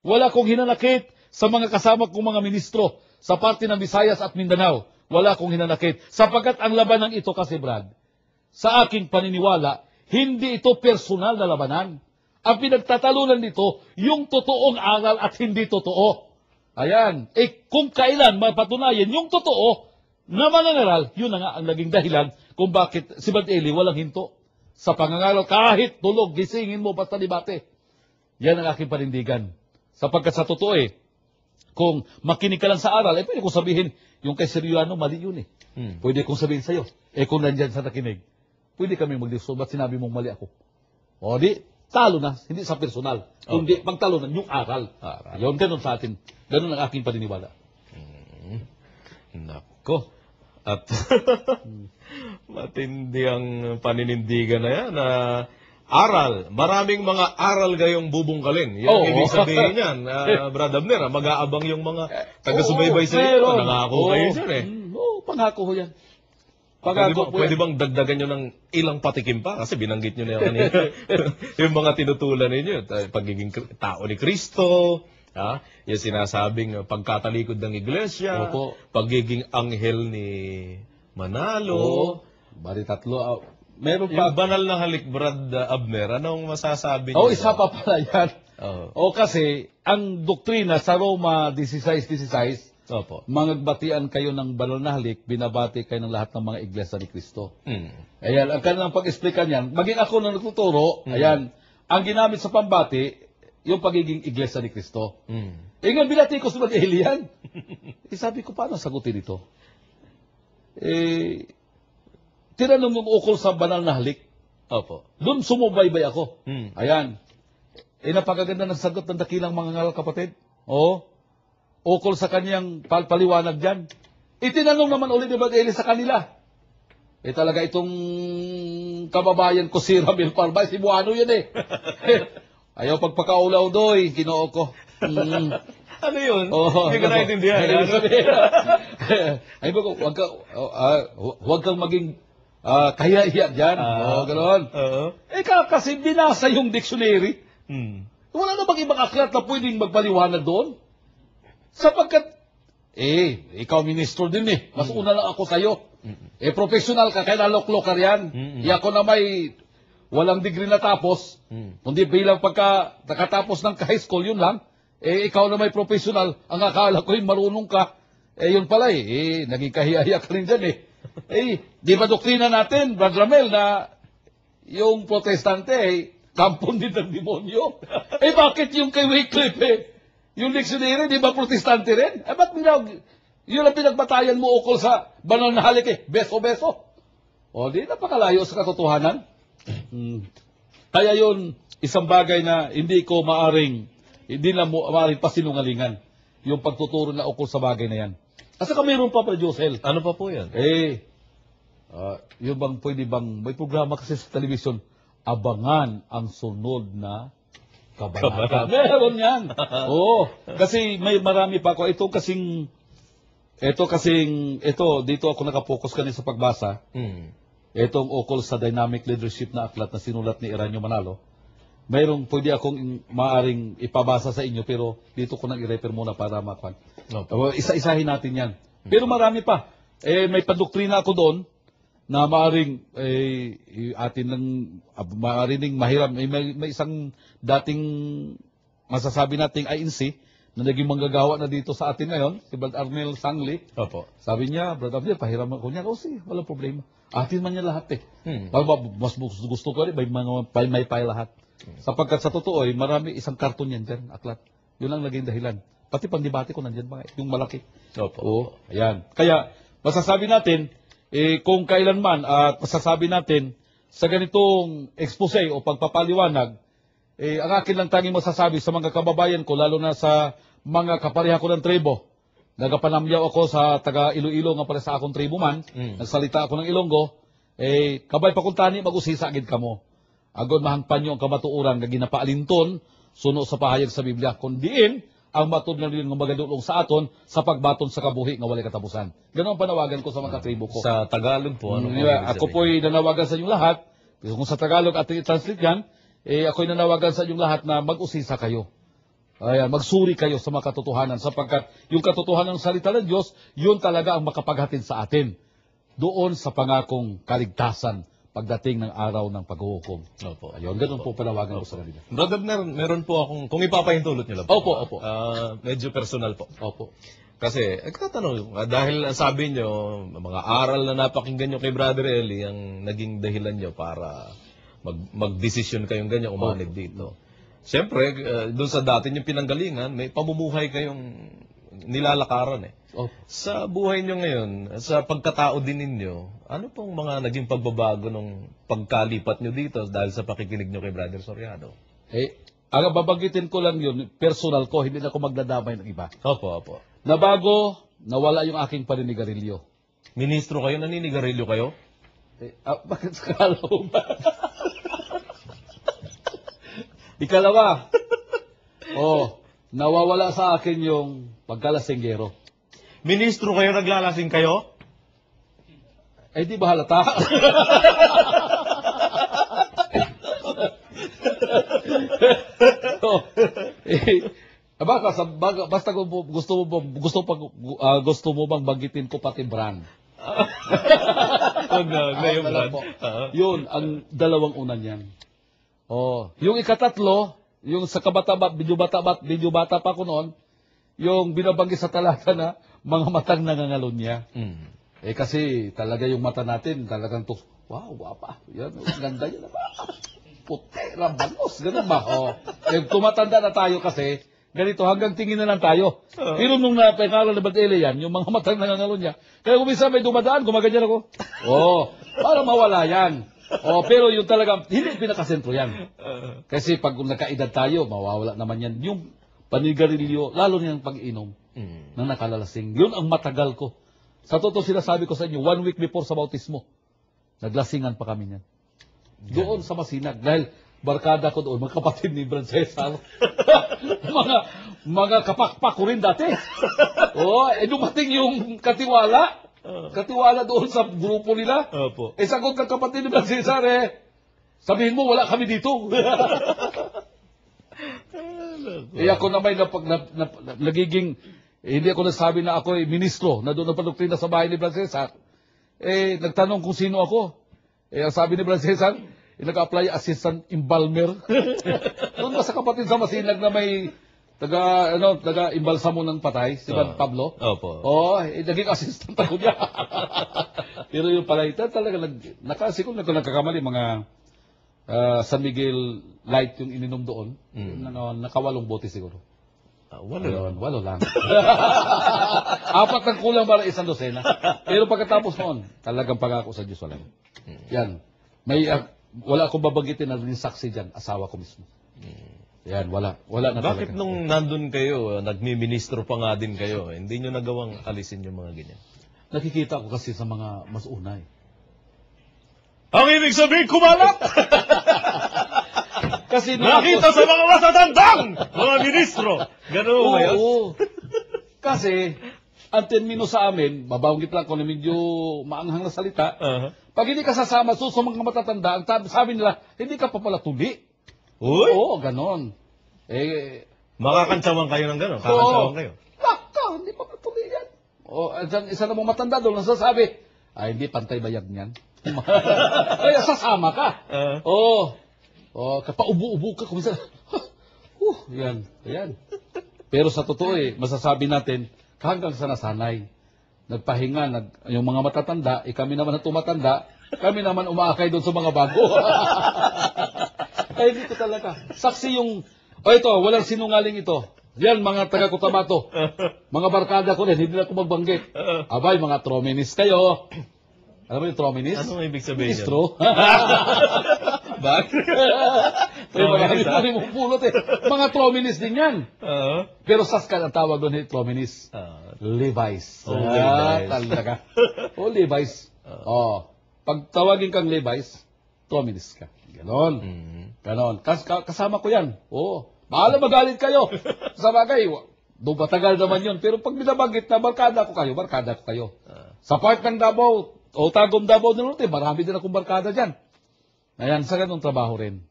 Wala akong hinanakit sa mga kasama kong mga ministro sa parte ng Visayas at Mindanao. Wala akong hinanakit. Sapagkat ang labanan ito kasi, Brad, sa aking paniniwala, hindi ito personal na labanan. Ang pinagtatalunan nito, yung totoong aral at hindi totoo. Ayan. Kung kailan mapatunayan yung totoo na manangaral, yun na nga ang naging dahilan kung bakit si Brad Eli walang hinto sa pangangaral. Kahit tulog, gisingin mo, basta debate. Yan ang aking panindigan. Sapagkat sa totoo kung makinig ka lang sa aral, pwede kong sabihin, yung kay Siriano, mali yun Pwede kong sabihin sa'yo. Kung nandyan sa nakinig, pwede kami mag-discuss. Ba't sinabi mong mali ako? O di, talo na, hindi sa personal. Kundi pagtalunan, yung aral. Yun, ganun sa atin. Ganun ang aking paniniwala. Nako. At matindi ang paninindigan na yan. Aral. Maraming mga aral gayong bubungkalin. Yan ibig sabihin yan. Brad Abner, mag-aabang yung mga taga-subaybay sa iyo. Nangako kayo dyan pangako ko yan. Pwede bang dagdagan nyo ng ilang patikim pa? Kasi binanggit nyo na yan kanina. Yung mga tinutulan ninyo. Pagiging tao ni Kristo. Yung sinasabing pagkatalikod ng iglesia. Pagiging anghel ni Manalo. Bali tatlo. Meron pa. Yung banal na halik, Brad Abner, anong masasabi niyo? Isa pa pala yan. Kasi ang doktrina sa Roma 16:16, mangagbatian kayo ng banal na halik, binabati kayo ng lahat ng mga iglesia ni Kristo. Ayan, ang kanilang pag-explican yan, maging ako na nagtuturo, ayan, ang ginamit sa pambati, yung pagiging iglesia ni Kristo. Ngayon, binati ko sa mga alien. Sabi ko, paano sagutin ito? Tinanong yung ukol sa banal na halik. Doon sumubaybay ako. Ayan. Napakaganda ng sagot ng dakilang mga ngaral, kapatid. Ukol sa kanyang paliwanag dyan. Itinanong naman ulit ni Brad Eli sa kanila. Talaga itong kababayan ko si Ramil Parbay, si Buano yun Ayaw pagpakaulaw doy, ginoo ko. Ano yun? Hindi ko naintindihan. Ay ba ko, huwag kang maging kaya-iya dyan. Ganoon. Kasi binasa yung dictionary. Wala na bang ibang aklat na pwedeng magpaliwanag doon? Sapagkat, ikaw ministro din Mas una lang ako sa'yo. Professional ka, kaya naloklokar yan. Ako na may walang degree na tapos, kundi bilang pagka nakatapos ng high school, yun lang. Ikaw na may professional, ang akala ko marunong ka. Yun pala naging kahiya-hiya ka rin dyan di ba doktrina natin, Brad Ramel, na yung protestante kampon din ng demonyo? Bakit yung kay Wycliffe yung dictionary, di ba protestante rin? Ba't yun ang pinagbatayan mo ukol sa banal na halik beso-beso? Di napakalayo sa katotohanan. Kaya yun, isang bagay na hindi na maaring pasinungalingan yung pagtuturo na ukol sa bagay na yan. Kasi mayroon pa Josel. Ano pa po yan? Yung bang pwede bang, may programa kasi sa television, abangan ang sunod na kabanata. Meron yan. Kasi may marami pa ako. Dito ako nakapokus kanina sa pagbasa. Itong ukol sa dynamic leadership na aklat na sinulat ni Eranio Manalo. Mayroong pwede akong maaring ipabasa sa inyo, pero dito ko nang i-refer muna para makuha. Isa-isahin natin yan. Pero marami pa. May padoktrina ako doon na maaring maaring mahirap. May isang dating masasabi nating INC na naging manggagawa na dito sa atin ngayon, si Brad Arnel Sangli. Sabi niya, Brad Arnel, pahiram ako niya. Sige, walang problema. Atin man niya lahat Mas gusto ko rin, may pay lahat. Sapagkat sa totoo marami isang karton yan dyan, aklat. Yun ang naging dahilan. Pati pang-debate ko nandyan pa, yung malaki. Ayan. Kaya, masasabi natin, kung kailanman, at masasabi natin, sa ganitong expose o pagpapaliwanag, ang akin lang tanging masasabi sa mga kababayan ko, lalo na sa mga kapareha ko ng tribo. Nagapanamyaw ako sa taga Iloilo nga para sa akong tribo man, nagsalita ako ng Ilonggo, kabay pakuntani, mag-usisa agad kamo. Agon mahangpan nyo ang kamatuuran nga ginapaalinton suno sa pahayag sa Biblia, kundiin ang matod na rin ng magadulong sa aton sa pagbaton sa kabuhi nga walay katapusan. Ganon ang panawagan ko sa mga katribo ko. Sa Tagalog po, ako po'y nanawagan sa inyong lahat. Kung sa Tagalog ating i-translate yan, ako'y nanawagan sa inyong lahat na mag-usisa kayo. Ayan, magsuri kayo sa mga katotohanan sapagkat yung katotohanan ng salita ng Diyos, yun talaga ang makapaghatid sa atin doon sa pangakong kaligtasan pagdating ng araw ng paghuhukom. Opo. Ayun, ganun po panawagan ko sa kanila. Brother, meron po akong, kung ipapahintulot niyo lang po. Opo. Medyo personal po. Opo. Kasi, nagtatanong, dahil sabi nyo, mga aral na napakinggan nyo kay Brother Eli, ang naging dahilan nyo para mag-desisyon kayong ganyan, umanib dito. Siyempre, doon sa dati yung pinanggalingan, may pamumuhay kayong nilalakaran eh. Opo. Sa buhay nyo ngayon, sa pagkatao din ninyo, ano pong mga naging pagbabago nung pagkalipat nyo dito dahil sa pakikinig nyo kay Brother Soriano? Ang babanggitin ko lang yun, personal ko, hindi na ako magdadamay ng iba. Opo. Nabago, nawala yung aking paninigarilyo. Ministro kayo, naninigarilyo kayo? Bakit sakala mo ba? Ikalawa, nawawala sa akin yung pagkalasinggero. Ministro kayo, naglalasing kayo? Di ba halata? Basta gusto mo bang banggitin ko pati brand? Yung brand. Yun, ang dalawang una niyan. Yung ikatatlo, yung sa medyo bata pa ko noon, yung binabanggit sa talata na mga matang nangangalunya. Kasi talaga yung mata natin, talagang wow, wapa. Yan, ganda yan. Puti, rambalos, ganun ba? Tumatanda na tayo kasi, ganito, hanggang tingin na lang tayo. Pero nung napekaral na Badele yan, yung mga matang nangangalunya, kaya kung minsan may dumadaan, gumaganyan ako. Para mawala yan. Pero yung talagang, hindi pinakasentro yan. Kasi pag nakaedad tayo, mawawala naman yan. Yung panigarilyo, lalo niyang pag-inom ng nakalalasing. Yun ang matagal ko. Sa totoo sinasabi ko sa inyo, 1 week before sa bautismo, naglasingan pa kami niyan. Doon sa Masinag. Dahil barkada ko doon, mga kapatid ni Francesca. mga kapakpak ko rin dati. Dumating yung katiwala. Katiwala doon sa grupo nila. Opo. Sagot ng kapatid ni Francesca, sabihin mo, wala kami dito. Ako na may nagiging, hindi ako nasabi na ako ay ministro, na doon napadoktrina sa bahay ni Francesca. Nagtanong kung sino ako. Ang sabi ni Francesca, nag-apply assistant embalmer. Doon ba sa kapatid sa Masinag na may taga-imbalsa mo ng patay, si Juan Pablo? Opo. Naging assistant ako niya. Pero yung pala, talaga, nakasikol na ko nagkakamali, mga San Miguel Light yung ininom doon. Nakawalong bote siguro. Walo lang. 4 ang kulang para 1 dosena. Pero pagkatapos noon, talagang pangako sa Diyos wala. Yan. Wala akong babanggitin na rin saksi dyan, asawa ko mismo. Yan, wala na talaga. Bakit nung nandun kayo, nagmi-ministro pa nga din kayo, hindi nyo nagawang alisin yung mga ganyan? Nakikita ko kasi sa mga mas unay. Ang ibig sabihin, kumalat! Kasi nakita sa mga matatandang mga ministro! Ganun ba yan? Oo. Kasi, ang termino sa amin, babanggit lang ko na medyo maanghang na salita, pag hindi ka sasama sa mga matatanda, ang sabi nila, hindi ka pa pala tuli. Uy? Oo, ganon. Makakantsawan kayo ng ganon? Kakantsawan kayo? Baka, hindi pa tuli yan. Isa na mong matanda doon, nasasabi, hindi pantay bayag niyan. Kaya sasama ka. Kapaubo-ubo ka, kumisa, yan. Pero sa totoo masasabi natin, hanggang sa nasanay. Nagpahinga, yung mga matatanda, kami naman na tumatanda, kami naman umaakay doon sa mga bago. Dito talaga. Saksi yung, ito, walang sinungaling ito. Yan, mga taga-Cotabato. Mga barkada ko rin, hindi na ako magbanggit. Abay, mga trominis kayo. Alam mo yung trominis? Ano ibig sabihin yan? Ministro. Bakit? Marami mong pulot Mga trominis din yan. Pero Saskan ang tawag doon trominis. Levi's. Levi's. Talaga. Levi's. Pag tawagin kang Levi's, trominis ka. Ganon. Ganon. Kasama ko yan. Bahala magalit kayo. Sa bagay, doon matagal naman yun. Pero pag binabanggit na barkada ko kayo. Sa part ng Davao, Tagum Davao del Norte, marami din akong barkada dyan. Ayan, sa ganong trabaho rin.